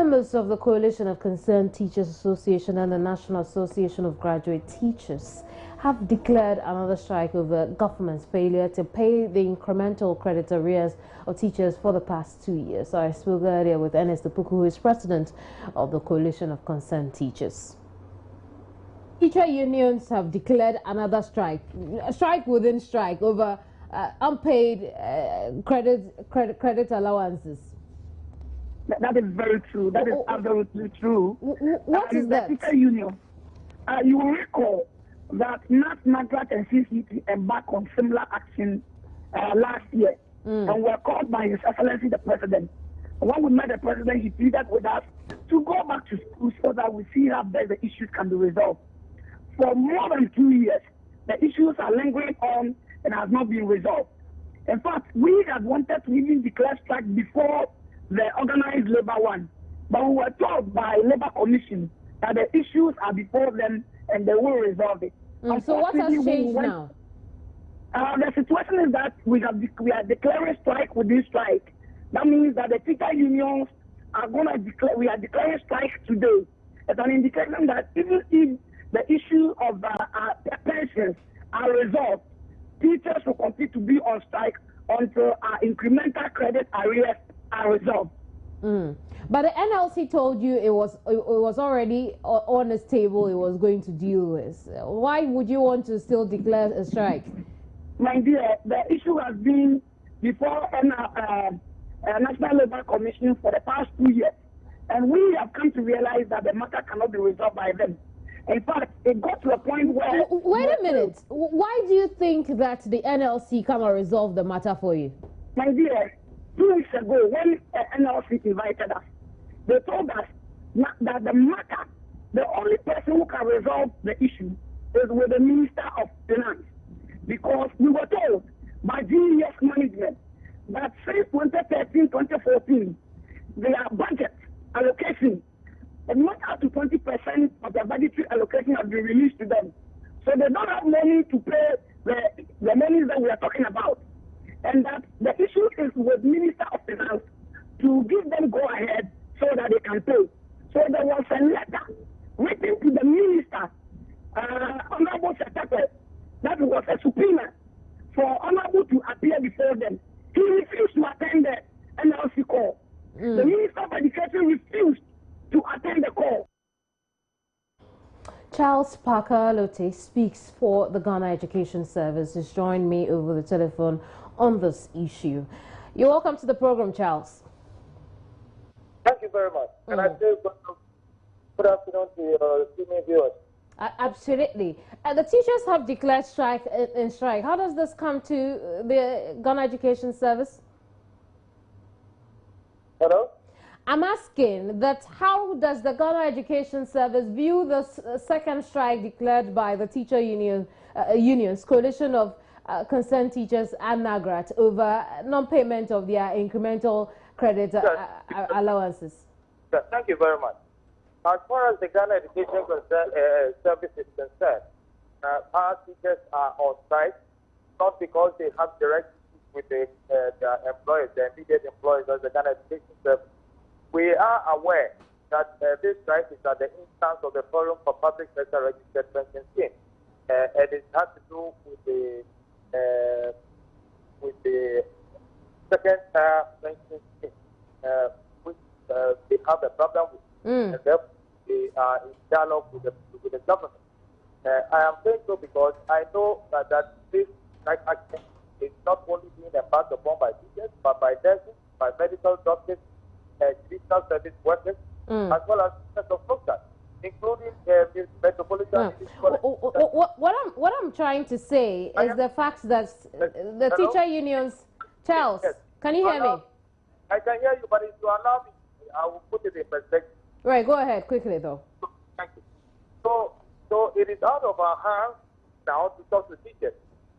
Members of the Coalition of Concerned Teachers Association and the National Association of Graduate Teachers have declared another strike over government's failure to pay the incremental credit arrears of teachers for the past 2 years. I spoke earlier with Ernest Opoku, who is president of the Coalition of Concerned Teachers. Teacher unions have declared another strike, a strike within strike, over unpaid credit allowances. That is very true. That is absolutely true. What is that? The teacher union. You will recall that NAGRAT and CCT embarked on similar action last year and were called by His Excellency the President. When we met the President, he pleaded with us to go back to school so that we see how best the issues can be resolved. For more than 2 years, the issues are lingering on and have not been resolved. In fact, we had wanted to even declare strike before the organized labor one, but we were told by Labor Commission that the issues are before them and they will resolve it. So what has changed now? The situation is that we are declaring strike with this strike. That means that the teacher unions are going to declare, we are declaring strike today. It's an indication that even if the issue of the pensions are resolved, teachers will continue to be on strike until our incremental credit arrears are resolved. But the NLC told you it was already on the table, it was going to deal with. Why would you want to still declare a strike? My dear, the issue has been before National Labor Commission for the past 2 years, and we have come to realize that the matter cannot be resolved by them. In fact, it got to a point where... Wait a minute. Why do you think that the NLC come and resolve the matter for you? My dear, 2 weeks ago, when NLC invited us, they told us that the matter, the only person who can resolve the issue is with the Minister of Finance. Because we were told by GES management that since 2013, 2014, their budget allocation, not up to 20% of the budgetary allocation has been released to them. So they don't have money to pay the money that we are talking about. And that the issue is with Minister of Finance to give them go ahead so that they can pay. So there was a letter written to the Minister, Honorable Secretary, that was a subpoena for Honorable to appear before them. He refused to attend the NLC call. The Minister of Education refused to attend the call. Charles Parker Lote speaks for the Ghana Education Service. He's joined me over the telephone on this issue. You're welcome to the program, Charles. Thank you very much. And I say good afternoon to your female viewers. Absolutely. The teachers have declared strike. How does this come to the Ghana Education Service? Hello? I'm asking that how does the Ghana Education Service view the second strike declared by the teacher unions, Coalition of Concerned Teachers and NAGRAT, over non-payment of their incremental credit allowances? Yes, thank you very much. As far as the Ghana Education Service is concerned, our teachers are on strike, not because they have direct with their employers, their immediate employers as the Ghana Education Service. We are aware that this strike is at the instance of the Forum for Public Sector Registered Pension Scheme, and it has to do with the second pension scheme, which they have a problem with, and therefore they are in dialogue with the government. I am saying so because I know that this strike action is not only being embarked upon by teachers, but by nurses, by medical doctors, judicial service workers, as well as of doctors, including metropolitan. What I'm trying to say is the fact that the teacher unions. Charles, yes. Can you hear me? I can hear you, but if you allow me, I will put it in perspective. Right, go ahead quickly though. Thank you. So it is out of our hands now to talk to teachers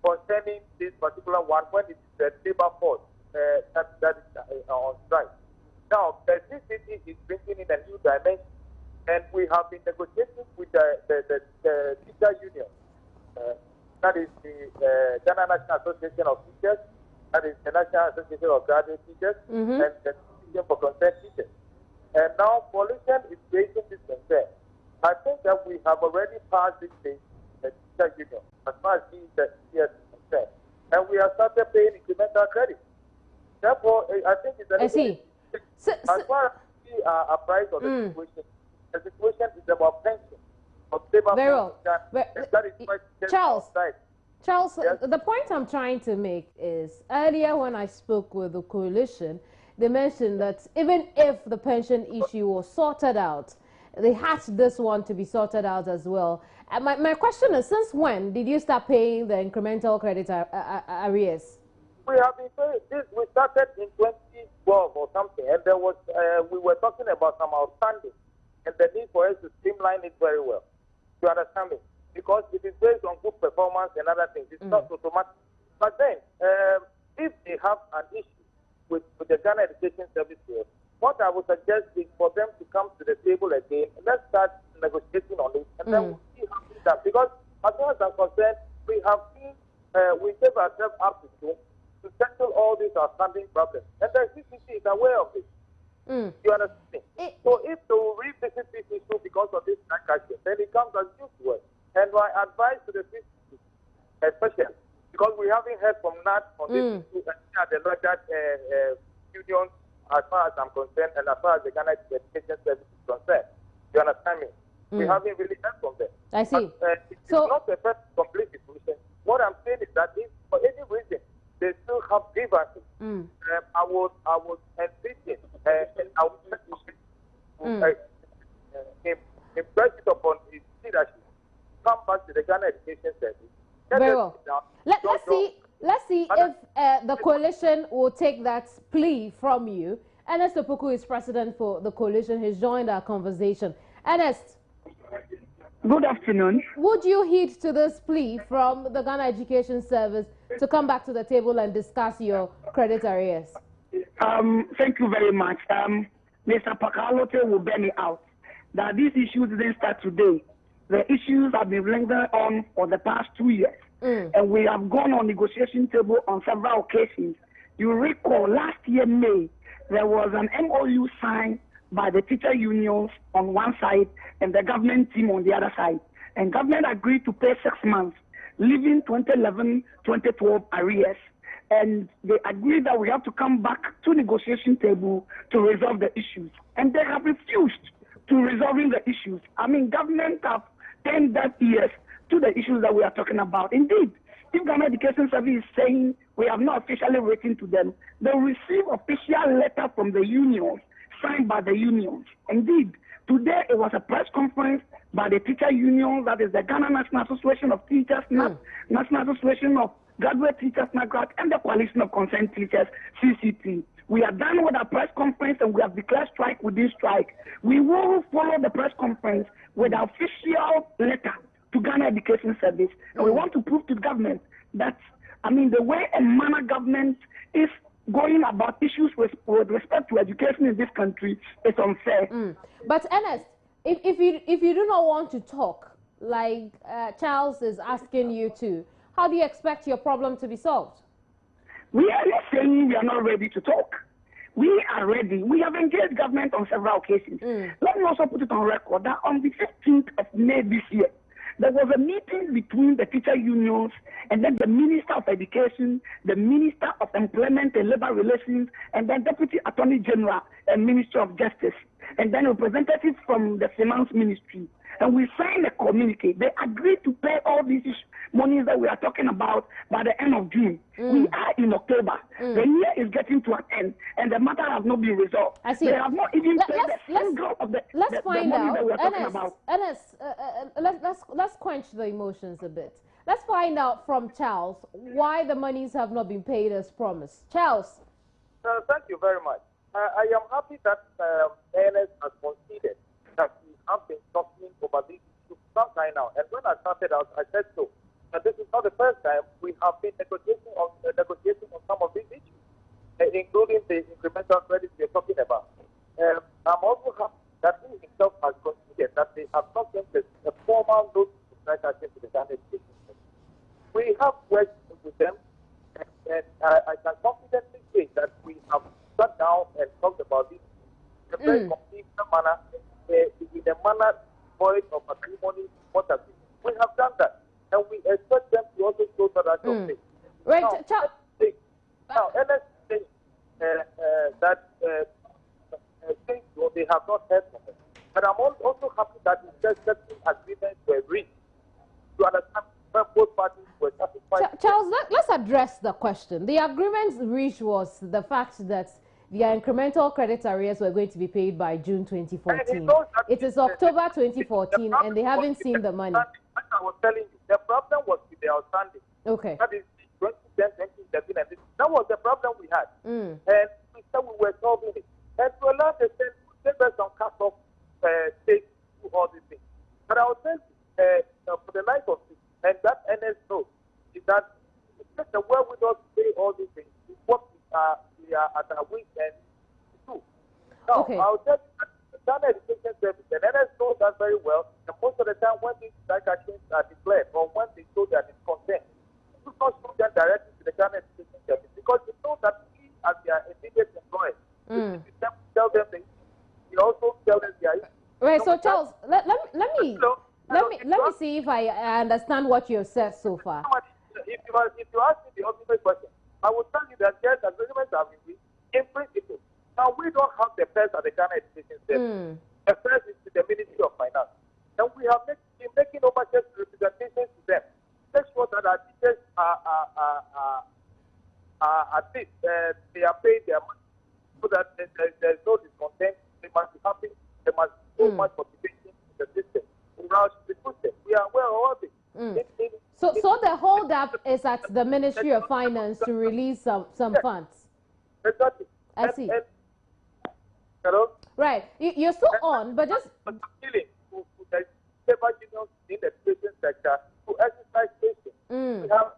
concerning this particular one when it is the labor force that is on strike. Now, the CCT is bringing in a new dimension, and we have been negotiating with the teacher union. That is the Ghana National Association of Teachers, that is the National Association of Graduate Teachers, and the Association for Concerned Teachers. And now coalition is raising this concern. I think that we have already passed this stage, the teacher union, as far as the years is concerned. And we have started paying incremental credit. Therefore, I think it's a little bit, as far as we are apprised of the situation is about pension. Very well. That is quite Charles, yes. The point I'm trying to make is, earlier when I spoke with the coalition, they mentioned that even if the pension issue was sorted out, they had this one to be sorted out as well. And my question is, since when did you start paying the incremental credit arrears? We have been paying this. We started in 2012 or something, and there was we were talking about some outstanding and the need for us to streamline it very well. You understand me? Because it is based on good performance and other things. It's not automatic. But then, if they have an issue with the Ghana Education Service here, what I would suggest is for them to come to the table again and let's start negotiating on it, and then we'll see how it's done. Because as far as I'm concerned, we have been, we gave ourselves up to June to settle all these outstanding problems, and the CCC is aware of it. You understand? So if they will revisit this issue because of this action, then it comes as new to us. And my advice to the CCC, especially because we haven't heard from NAT on this issue, and the larger unions, as far as I'm concerned, and as far as the Ghana Education Service is concerned. You understand me? We haven't really heard from them. I see. But, it's not a first complete solution. What I'm saying is that if for any reason they still have grievances, I would envision and I would impress it upon his leadership. Come back to the Ghana Education Service. Very well. Let's see if the coalition will take that plea from you. Ernest Opoku is president for the coalition. He's joined our conversation. Ernest. Good afternoon. Would you heed to this plea from the Ghana Education Service to come back to the table and discuss your credit arrears? Thank you very much. Mr. Pakalote will bear me out that these issues didn't start today. The issues have been lingering on for the past 2 years. And we have gone on negotiation table on several occasions. You recall last year, May, there was an MOU signed by the teacher unions on one side and the government team on the other side. And government agreed to pay 6 months, leaving 2011-2012 arrears. And they agreed that we have to come back to negotiation table to resolve the issues. And they have refused to resolving the issues. I mean, government have turned deaf ears to the issues that we are talking about. Indeed, if Ghana Education Service is saying we have not officially written to them, they will receive official letter from the unions, signed by the unions. Indeed, today it was a press conference by the teacher unions, that is the Ghana National Association of Teachers, National Association of Graduate Teachers, NAGRAT, and the Coalition of Concerned Teachers, CCT. We are done with our press conference and we have declared strike within strike. We will follow the press conference with an official letter to Ghana Education Service. And we want to prove to the government that, I mean, the way and manner government is going about issues with respect to education in this country is unfair. But Ernest, if you do not want to talk, like Charles is asking you to, how do you expect your problem to be solved? We are not saying we are not ready to talk. We are ready. We have engaged government on several occasions. Let me also put it on record that on the 15th of May this year, there was a meeting between the teacher unions and then the Minister of Education, the Minister of Employment and Labor Relations, and then Deputy Attorney General and Minister of Justice, and then representatives from the Finance Ministry. And we signed a communique. They agreed to pay all these monies that we are talking about by the end of June. We are in October. The year is getting to an end, and the matter has not been resolved. I see. They have not even paid the single of the money that we are talking about. Ernest, let's quench the emotions a bit. Let's find out from Charles why the monies have not been paid as promised. Charles. Thank you very much. I am happy that Ernest has conceded that we have been talking over this issue for some time now. And when I started out, I said so. But this is not the first time we have been negotiating on some of these issues, including the incremental credits we are talking about. I'm also happy that he himself has conceded that they have not sent a formal notice to strike action to the Ghana Education Service. We have worked with them, and I can confidently say that we have sat down and talked about this. a very complete manner, in a manner void of acrimony, what have you. We have done that, and we expect them to also show that as of Right, now, NS saying that they have not heard from them. But I'm also happy that certain agreements were reached to understand when both parties were satisfied. Charles, let's address the question. The agreement reached was the fact that the incremental credit arrears were going to be paid by June 2014. It is October 2014, and they haven't seen the money. As I was telling you, the problem was with the outstanding. Okay. That is 2010, 2011, and that was the problem we had. And we said we were solving it. And to a large extent, we gave us some cut-off take to all these things. But I was saying, for the life of it, and that NS knows, is that it's just the way we don't say all these things. It's what we are at our week end to do. Now, I'll tell you that the Ghana Education Service, and NS knows that very well, and most of the time when these strike actions are declared, or when they show their discontent, do not show them directly to the Ghana Education Service, because you know that we, as their immediate employers, if you tell them things, you also tell them their issues. Right, so Charles, let me see if I understand what you've said so far. If you ask me the ultimate question, I will tell you that yes, agreements have been reached in principle. Now we don't have the first at the Ghana Education Service. The first is to the Ministry of Finance, and we have been making overseas representations to them. Make sure that our teachers are at least they are paid their money, so that there's no discontent. They must be happy. There must be so much motivation in the system. We are aware of it. So the hold up is at the Ministry of Finance to release some funds. Exactly. I see. Hello? Right. You're still on, but just appealing to the labor unions in the education sector to exercise patience. We have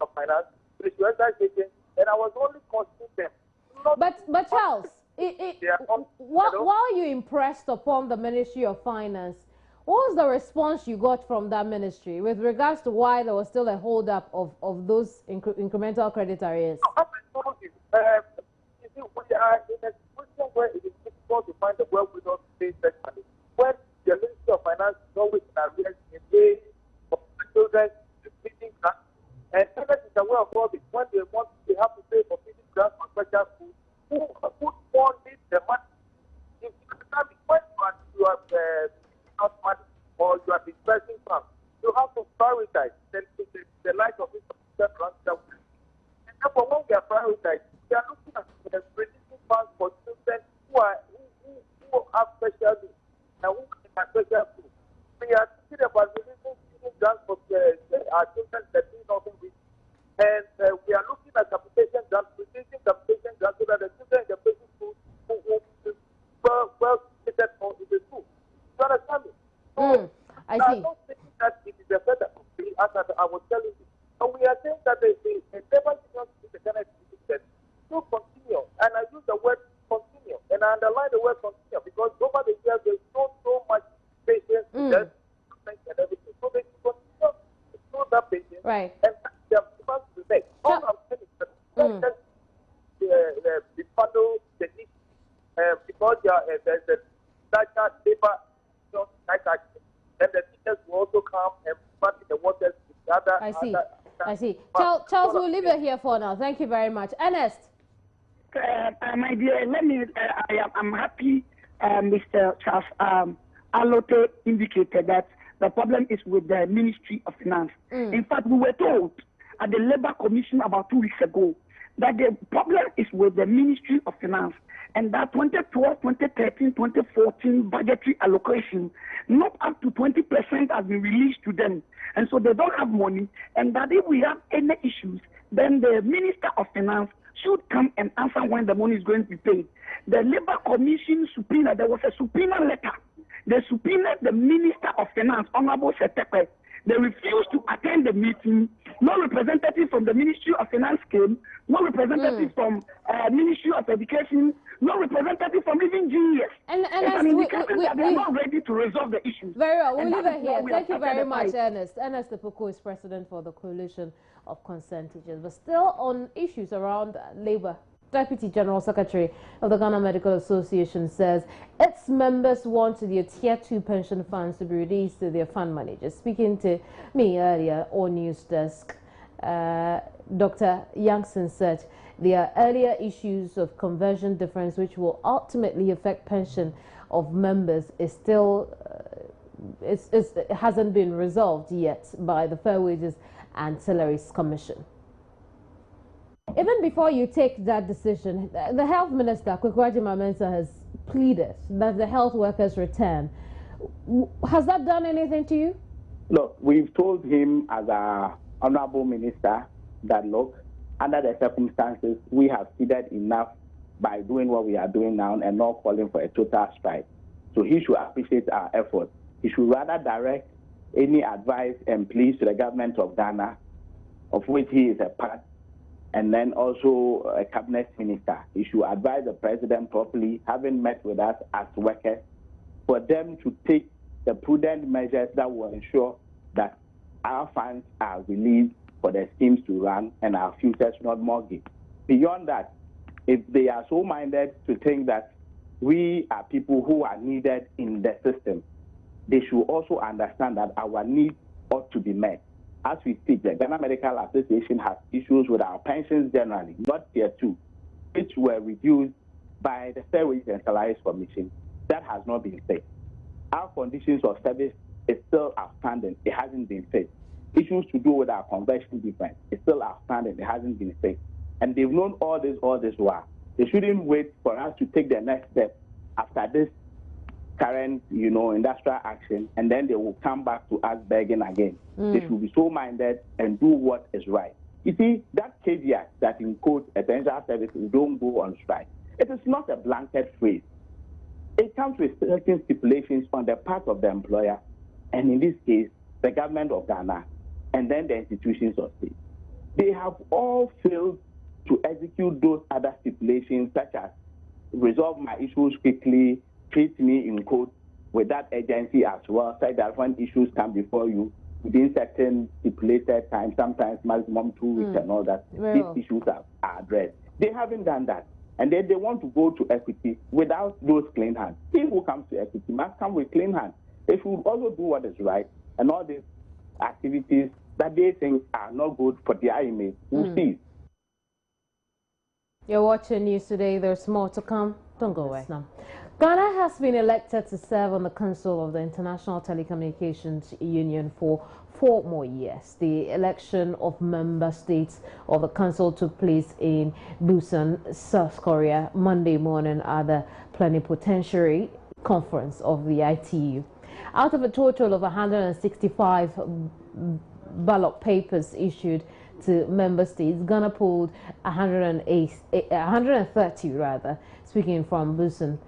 of finance, to exercise patience, and I was only considering them. But Charles, while you impressed upon the Ministry of Finance, what was the response you got from that ministry with regards to why there was still a hold-up of those incremental credit arrears? As I told you, you see, we are in a situation where it is difficult to find a well-without state money. When the Ministry of Finance is always in arrears in ways of children, feeding grants, and parents is aware of all this. When they have to pay for feeding grants for special schools, who more needs the money? If when you are not money or you are dispersing funds, you have to prioritize the life of this grant that we. And therefore, when we are prioritized, we are looking at releasing funds for children who have special needs and who are in special schools. We are thinking about releasing grants for our children that do nothing with. And we are looking at capitation grants, releasing capitation grants so that the children in the basic schools who well fitted for in the school. You understand me? So, I see. don't think that it is a better country, as I was telling you. And we are saying that the labor unions in the Ghana system should continue. And I use the word continue. And I underline the word continue because over the years there's so much patience and everything. So they should continue to show that patience. Right. And they have to the next. All I'm saying is that the bundle the issue because there's a larger labor strike action, then the teachers will also come and fight in the waters with the other. I see. Charles, we'll leave it here for now. Thank you very much. Ernest. My dear, I'm happy Mr. Charles Alote indicated that the problem is with the Ministry of Finance. In fact, we were told at the Labour Commission about 2 weeks ago that the problem is with the Ministry of Finance and that 2012, 2013, 2014 budgetary allocation, not up to 20% has been released to them. And so they don't have money, and that if we have any issues, then the Minister of Finance should come and answer when the money is going to be paid. The Labour Commission subpoena, there was a subpoena letter. They subpoenaed the Minister of Finance, Honorable Setepe. They refused to attend the meeting. No representative from the Ministry of Finance came. No representative from Ministry of Education. No representative from even GES. And it's an indication that they're not ready to resolve the issues. Very well. We'll leave it here. Thank you very much, Ernest. Ernest Epoko is president for the Coalition of Concerned Teachers. But still on issues around labor Deputy General Secretary of the Ghana Medical Association says its members want their Tier 2 pension funds to be released to their fund managers. Speaking to me earlier on News Desk, Dr. Youngson said there are earlier issues of conversion difference which will ultimately affect pension of members is still it hasn't been resolved yet by the Fair Wages and Salaries Commission. Even before you take that decision, the Health Minister, Kwaku Agyeman-Mensah, has pleaded that the health workers return. Has that done anything to you? Look, we've told him as our Honorable Minister that, look, under the circumstances, we have pleaded enough by doing what we are doing now and not calling for a total strike. So he should appreciate our efforts. He should rather direct any advice and pleas to the government of Ghana, of which he is a part, and then also a cabinet minister. He should advise the president properly, having met with us as workers, for them to take the prudent measures that will ensure that our funds are released for the schemes to run and our futures not mortgaged. Beyond that, if they are so minded to think that we are people who are needed in the system, they should also understand that our needs ought to be met. As we speak, the Ghana Medical Association has issues with our pensions generally, not Tier 2, which were reduced by the Fair Wages and Salaries Commission. That has not been fixed. Our conditions of service is still outstanding. It hasn't been fixed. Issues to do with our conversion difference is still outstanding. It hasn't been fixed. And they've known all this while. They shouldn't wait for us to take the next step after this current, industrial action, and then they will come back to us begging again. They should be so minded and do what is right. You see, that caveat that in quote essential services don't go on strike, it is not a blanket phrase. It comes with certain stipulations on the part of the employer, and in this case, the government of Ghana, and then the institutions of state. They have all failed to execute those other stipulations, such as resolve my issues quickly, treat me in quote with that agency as well, so that when issues come before you within certain stipulated time, sometimes maximum 2 weeks and all that, these issues are addressed. They haven't done that. And then they want to go to equity without those clean hands. He who comes to equity must come with clean hands. They should also do what is right, and all these activities that they think are not good for their image will cease. You're watching News Today. There's more to come. Don't go away. No. Ghana has been elected to serve on the Council of the International Telecommunications Union for 4 more years. The election of member states of the council took place in Busan, South Korea, Monday morning at the plenipotentiary conference of the ITU. Out of a total of 165 ballot papers issued to member states, Ghana polled 130 rather. Speaking from Busan,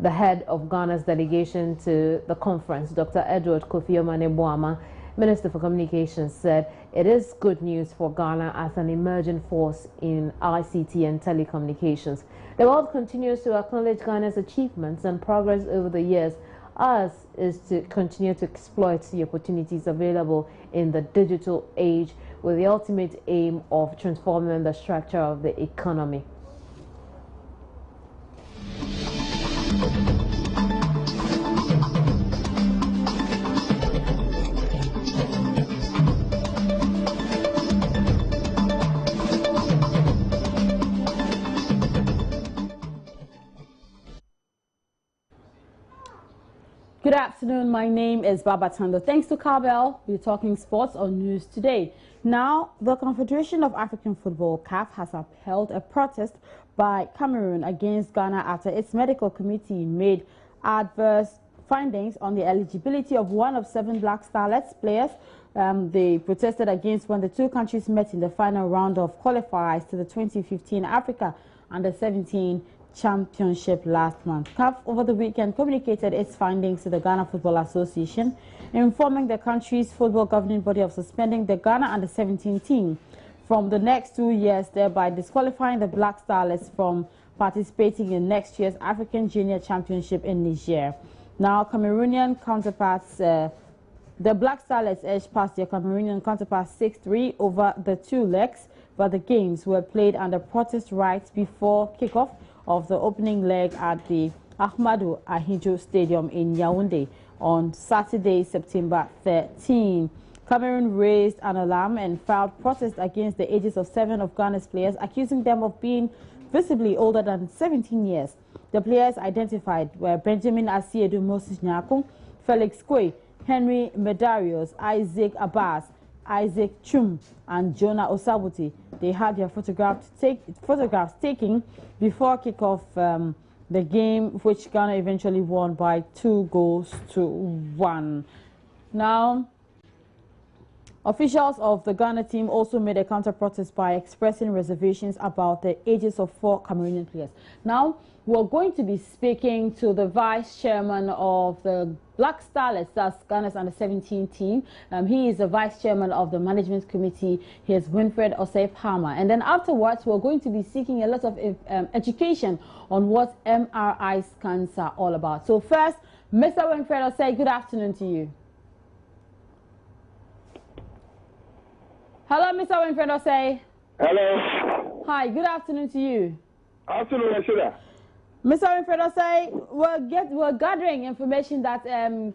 the head of Ghana's delegation to the conference, Dr. Edward Kofi Omane-Boama, Minister for Communications, said it is good news for Ghana as an emerging force in ICT and telecommunications. The world continues to acknowledge Ghana's achievements and progress over the years. Ours is to continue to exploit the opportunities available in the digital age with the ultimate aim of transforming the structure of the economy. Good afternoon, my name is Baba Tando. Thanks to Cowbell, we're talking sports on News Today. Now, the Confederation of African Football, CAF, has upheld a protest by Cameroon against Ghana after its medical committee made adverse findings on the eligibility of one of 7 Black Starlets players they protested against when the 2 countries met in the final round of qualifiers to the 2015 Africa Under-17 Championship last month. CAF over the weekend communicated its findings to the Ghana Football Association, informing the country's football governing body of suspending the Ghana Under-17 team from the next 2 years, thereby disqualifying the Black Starlets from participating in next year's African Junior Championship in Niger. Now, Cameroonian counterparts The Black Starlets edged past their Cameroonian counterparts 6-3 over the 2 legs, but the games were played under protest rights before kickoff of the opening leg at the Ahmadou Ahidjo Stadium in Yaoundé on Saturday, September 13. Cameroon raised an alarm and filed protest against the ages of 7 of Ghana's players, accusing them of being visibly older than 17 years. The players identified were Benjamin Asiedu Moses Nyakung, Felix Kwe, Henry Medarius, Isaac Abbas, Isaac Chum, and Jonah Osabuti. They had their photographs taken before kickoff the game, which Ghana eventually won by 2-1. Now, officials of the Ghana team also made a counter-protest by expressing reservations about the ages of 4 Cameroonian players. Now, we're going to be speaking to the vice chairman of the Black Starlets, that's Ghana's under-17 team. He is the vice chairman of the management committee. He is Winfred Osei Palmer. And then afterwards, we're going to be seeking a lot of education on what MRI scans are all about. So first, Mr. Winfred Osei, good afternoon to you. Hello, Mr. Winfred Osei. Hello. Hi, good afternoon to you. Afternoon, Ashida. Mr. Winfred Osei, we're gathering information that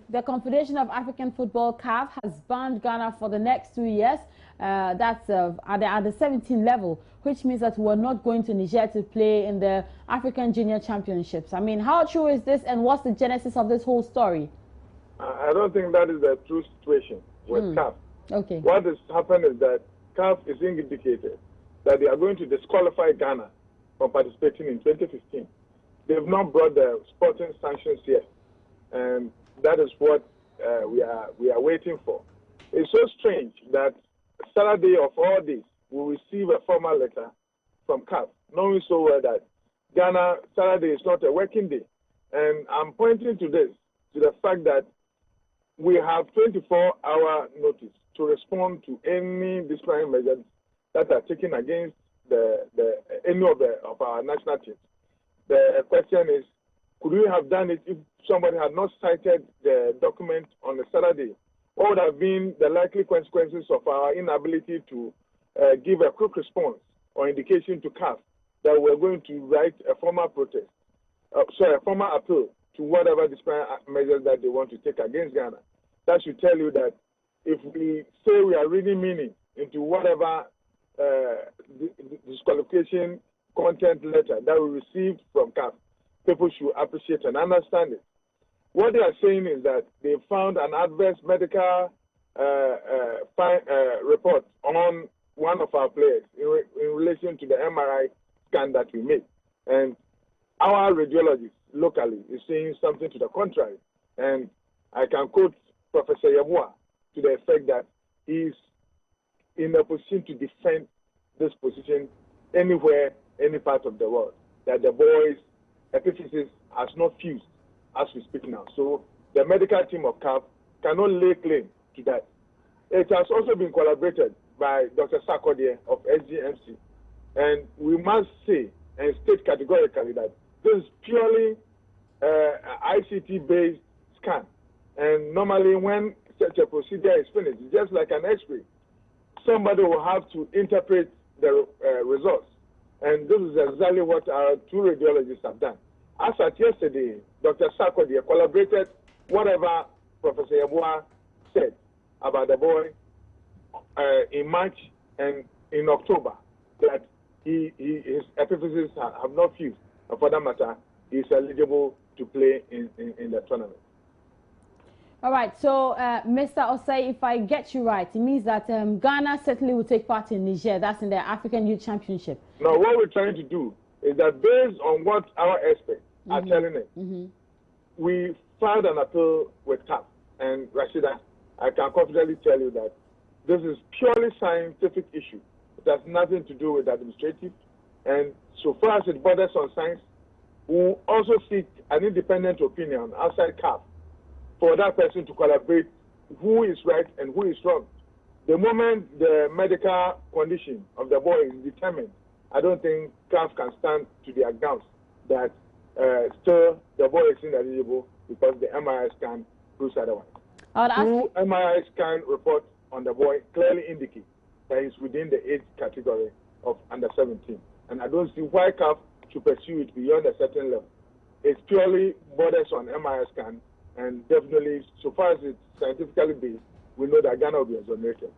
the Confederation of African Football (CAF) has banned Ghana for the next 2 years. That's at the 17 level, which means that we're not going to Niger to play in the African Junior Championships. I mean, how true is this, and what's the genesis of this whole story? I don't think that is the true situation with CAF. Okay. What has happened is that CAF is indicated that they are going to disqualify Ghana from participating in 2015. They've not brought the sporting sanctions yet, and that is what we are waiting for. It's so strange that Saturday of all days we receive a formal letter from CAF, knowing so well that Ghana Saturday is not a working day, and I'm pointing to this, to the fact that we have 24-hour notice to respond to any disciplinary measures that are taken against any of our national teams. The question is, could we have done it if somebody had not cited the document on a Saturday? What would have been the likely consequences of our inability to give a quick response or indication to CAF that we're going to write a formal protest, a formal appeal to whatever disciplinary measures that they want to take against Ghana? That should tell you that if we say we are really meaning into whatever disqualification content letter that we received from CAF, people should appreciate and understand it. What they are saying is that they found an adverse medical report on one of our players in relation to the MRI scan that we made. And our radiologist locally is saying something to the contrary. And I can quote Professor Yabua to the effect that he's in a position to defend this position anywhere, any part of the world, that the boys' epiphysis has not fused as we speak now. So the medical team of CAF cannot lay claim to that. It has also been collaborated by Dr. Sarkodie of SGMC. And we must say and state categorically that this is purely ICT-based scan. And normally when such a procedure is finished, it's just like an X-ray. Somebody will have to interpret the results. And this is exactly what our 2 radiologists have done. As at yesterday, Dr. Sarkodie collaborated whatever Professor Yabua said about the boy in March and in October, that his epiphysis have not fused. And for that matter, he is eligible to play in the tournament. All right, so Mr. Osei, if I get you right, it means that Ghana certainly will take part in Niger, that's in the African Youth Championship. Now, what we're trying to do is that based on what our experts are telling us, we filed an appeal with CAF. And Rashida, I can confidently tell you that this is purely scientific issue. It has nothing to do with administrative. And so far as it borders on science, we will also seek an independent opinion outside CAF for that person to collaborate who is right and who is wrong. The moment the medical condition of the boy is determined, I don't think CAF can stand to their grounds that still the boy is ineligible because the MRI scan proves otherwise. I would ask Two MRI scan reports on the boy clearly indicate that he's within the age category of under 17. And I don't see why CAF should pursue it beyond a certain level. It's purely borders on MRI scan, and definitely, so far as it's scientifically based, we know that Ghana will be exonerated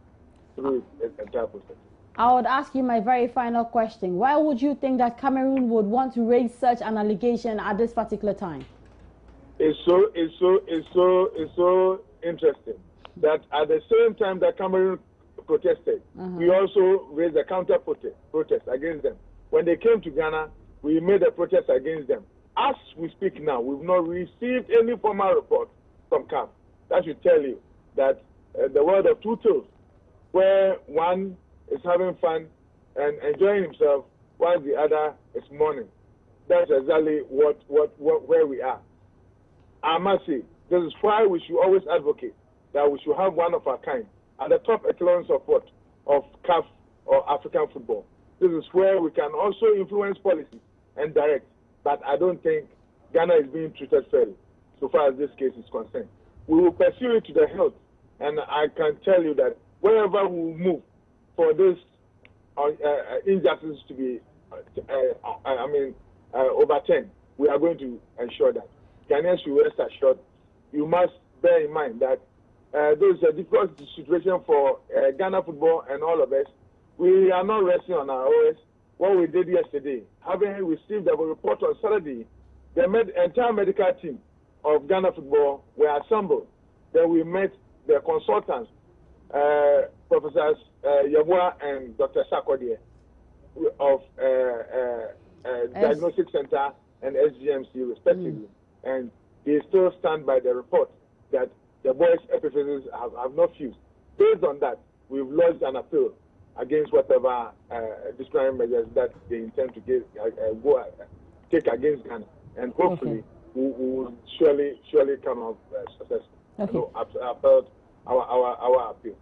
through its entire process. I would ask you my very final question. Why would you think that Cameroon would want to raise such an allegation at this particular time? It's so interesting that at the same time that Cameroon protested, we also raised a counter protest against them. When they came to Ghana, we made a protest against them. As we speak now, we've not received any formal report from CAF. That should tell you that the world of two tales, where one is having fun and enjoying himself while the other is mourning. That's exactly where we are. I must say, this is why we should always advocate that we should have one of our kind at the top echelons of what? Of CAF or African football. This is where we can also influence policy and direct. But I don't think Ghana is being treated fairly, so far as this case is concerned. We will pursue it to the hilt, and I can tell you that wherever we move for this injustice to be, overturned, we are going to ensure that. Ghanaians should rest assured. You must bear in mind that this is a difficult situation for Ghana football and all of us. We are not resting on our oars. What we did yesterday, having received a report on Saturday, the entire medical team of Ghana football were assembled. Then we met the consultants, Professors Yabua and Dr. Sakodie of Diagnostic Center and SGMC respectively. And they still stand by the report that the boys' epiphyses have not fused. Based on that, we've lodged an appeal against whatever disciplinary measures that they intend to take against Ghana. And hopefully we will surely come out successful. So I've heard our appeal.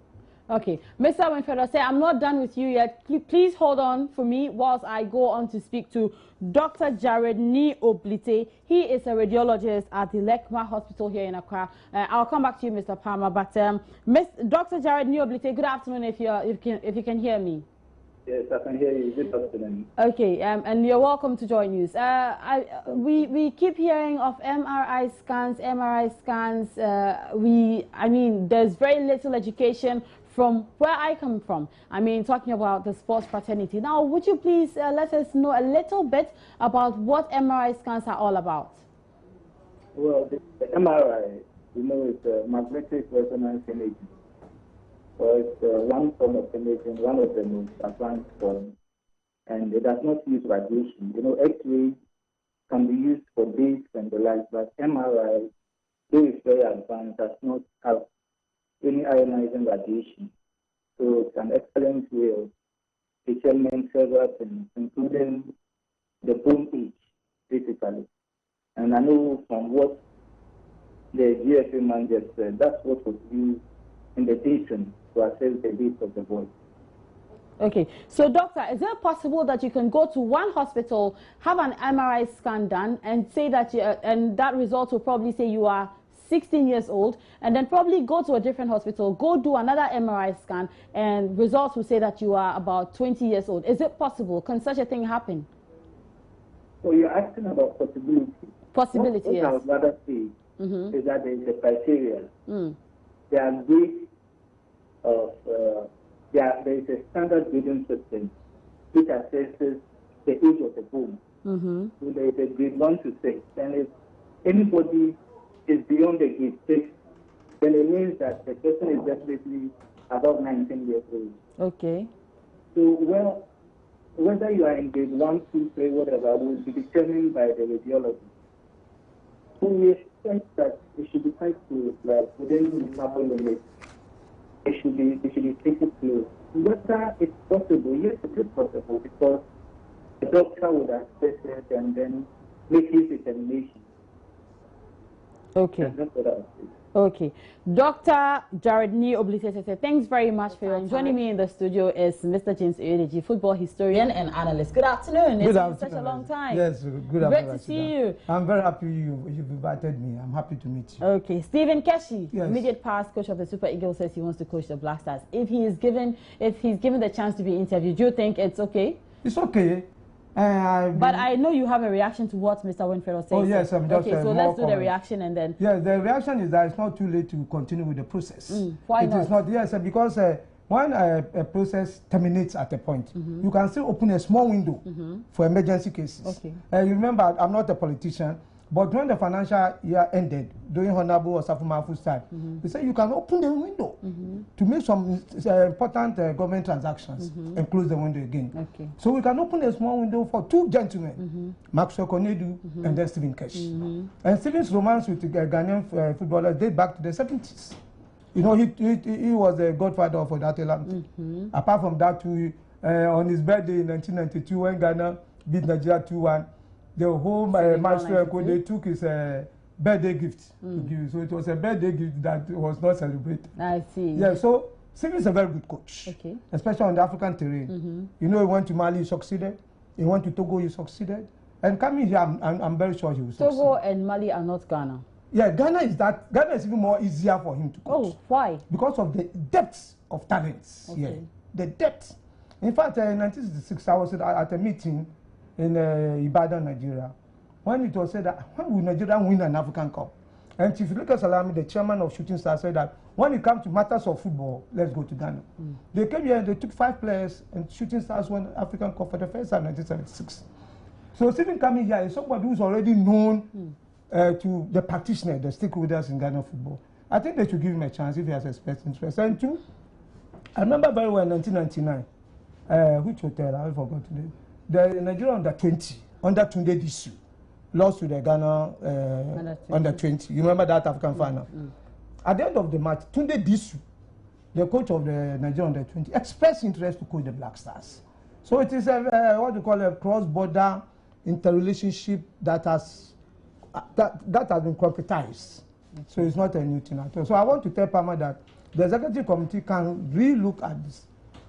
Okay, Mr. Winfredo, say I'm not done with you yet. Please hold on for me whilst I go on to speak to Dr. Jared Ni Oblite. He is a radiologist at the Lekma Hospital here in Accra. I'll come back to you, Mr. Palmer. But Dr. Jared Ni Oblite, good afternoon. If you can hear me. Yes, I can hear you. Good afternoon. Okay, and you're welcome to join news. We keep hearing of MRI scans. There's very little education from where I come from. Talking about the sports fraternity. Now, would you please let us know a little bit about what MRI scans are all about? Well, the MRI, it's a magnetic resonance imaging. So it's one form of imaging, one of the most advanced forms, and it does not use radiation. X-ray can be used for days and the like, but MRI, though it's very advanced, does not have any ionizing radiation. So it's an excellent way of determining several things, including the bone age, basically. And I know from what the GFA man just said, that's what was used in the patient to assess the age of the boy. Okay, so doctor, is it possible that you can go to one hospital, have an MRI scan done, and say that and that result will probably say you are 16 years old, and then probably go to a different hospital, go do another MRI scan, and results will say that you are about 20 years old? Is it possible? Can such a thing happen? So you're asking about possibility. Possibility, what yes. I would rather say is that there is a criteria. There are grades of, there is a standard grading system which assesses the age of the bone. So there is a grade 1 to 6. And if anybody is beyond the grade 6, then it means that the person is definitely above 19 years old. Okay. So, well, whether you are in grade 1, 2, 3, whatever, will be determined by the radiologist. So we expect that it should be quite close, like within the couple limits. It should be pretty close. Whether it's possible, yes, it is possible, because the doctor would assess it and then make his determination. Okay. And that's what I would say. Okay. Dr. Jared Ni Oblitete, thanks very much for joining me in the studio is Mr. James Oyedeji, football historian and analyst. Good afternoon. It's been such a long time. Yes, good afternoon. Great to see you. I'm very happy you've invited me. I'm happy to meet you. Okay. Stephen Keshi, yes. immediate past coach of the Super Eagles, says he wants to coach the Black Stars. If he's given the chance to be interviewed, do you think it's okay? It's okay. But I know you have a reaction to what Mr. Winfred was saying. Oh, yes, I'm just okay, so let's do the reaction and then... Yes, the reaction is that it's not too late to continue with the process. Why not? It is not, yes, because when a process terminates at a point, you can still open a small window for emergency cases. Okay. You remember, I'm not a politician, but when the financial year ended, during Honorable Osafo Mafu's time, he said you can open the window to make some important government transactions and close the window again. Okay. So we can open a small window for two gentlemen, Maxwell Konedu and then Stephen Kesh. And Stephen's romance with the Ghanaian footballers date back to the 70s. You know, he was the godfather of Odatelam. Apart from that, too, on his birthday in 1992, when Ghana beat Nigeria 2-1, the whole master they took his birthday gift to give. So it was a birthday gift that was not celebrated. I see. Yeah, so Stephen is a very good coach, okay, especially on the African terrain. You know, he went to Mali, he succeeded. He went to Togo, he succeeded. And coming here, I'm very sure he will succeed. Togo and Mali are not Ghana. Yeah, Ghana is even more easier for him to coach. Oh, why? Because of the depth of talents. Okay. Yeah, the depth. In fact, in 1966, I was at a meeting in Ibadan, Nigeria, when it was said that when will Nigeria win an African Cup? And Chief Lucas Salami, the chairman of Shooting Stars, said that when it comes to matters of football, let's go to Ghana. They came here and they took 5 players, and Shooting Stars won African Cup for the first time in 1976. So Stephen coming here is somebody who's already known to the practitioners, the stakeholders in Ghana football. I think they should give him a chance if he has expressed interest. And two, I remember very well in 1999, which hotel, I forgot today. The Nigeria under 20, under Tunde Disu, lost to the Ghana under 20. You remember that African final? At the end of the match, Tunde Disu, the coach of the Nigeria under 20, expressed interest to coach the Black Stars. So it is what you call a cross-border interrelationship that has been concretized. So it's not a new thing at all. So I want to tell Pama that the executive committee can re-look at this.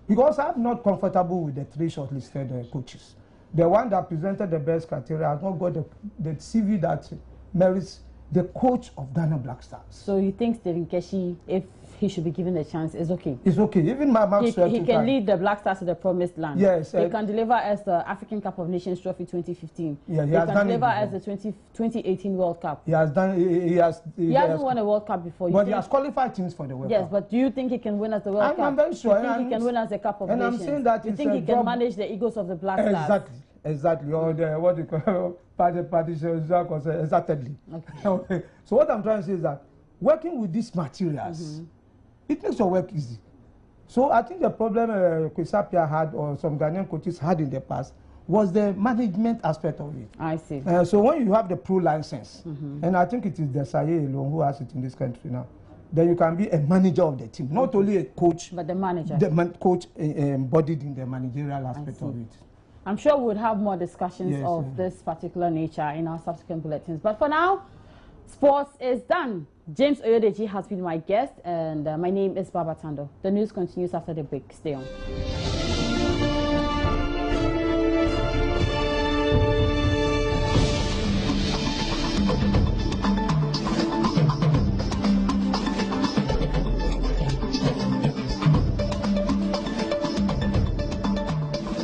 Because I'm not comfortable with the 3 shortlisted coaches. The one that presented the best criteria has not got the CV that merits the coach of Ghana Black Stars. So you think Stephen Keshi, if he should be given a chance, is okay? It's okay. Even he can lead the Black Stars to the promised land. Yes. He can deliver as the African Cup of Nations Trophy 2015. Yeah, he can deliver as the 2018 World Cup. He has done. He hasn't won a World Cup before. But he has qualified teams for the World Cup. Yes, but do you think he can win as the World Cup? I'm very sure. You think he can win as the Cup of Nations? And I'm saying that you think he can manage the egos of the Black Stars? Exactly. Or the what you call exactly. Okay. So what I'm trying to say is that working with these materials, it makes your work easy. So I think the problem Kwesapia had or some Ghanaian coaches had in the past was the management aspect of it. I see. So when you have the pro license, and I think it is the SAE alone who has it in this country now, then you can be a manager of the team, not only a coach, but the manager. The coach embodied in the managerial aspect of it. I'm sure we'll have more discussions of this particular nature in our subsequent bulletins. But for now, sports is done. James Oyedeji has been my guest, and my name is Baba Tando. The news continues after the break. Stay on.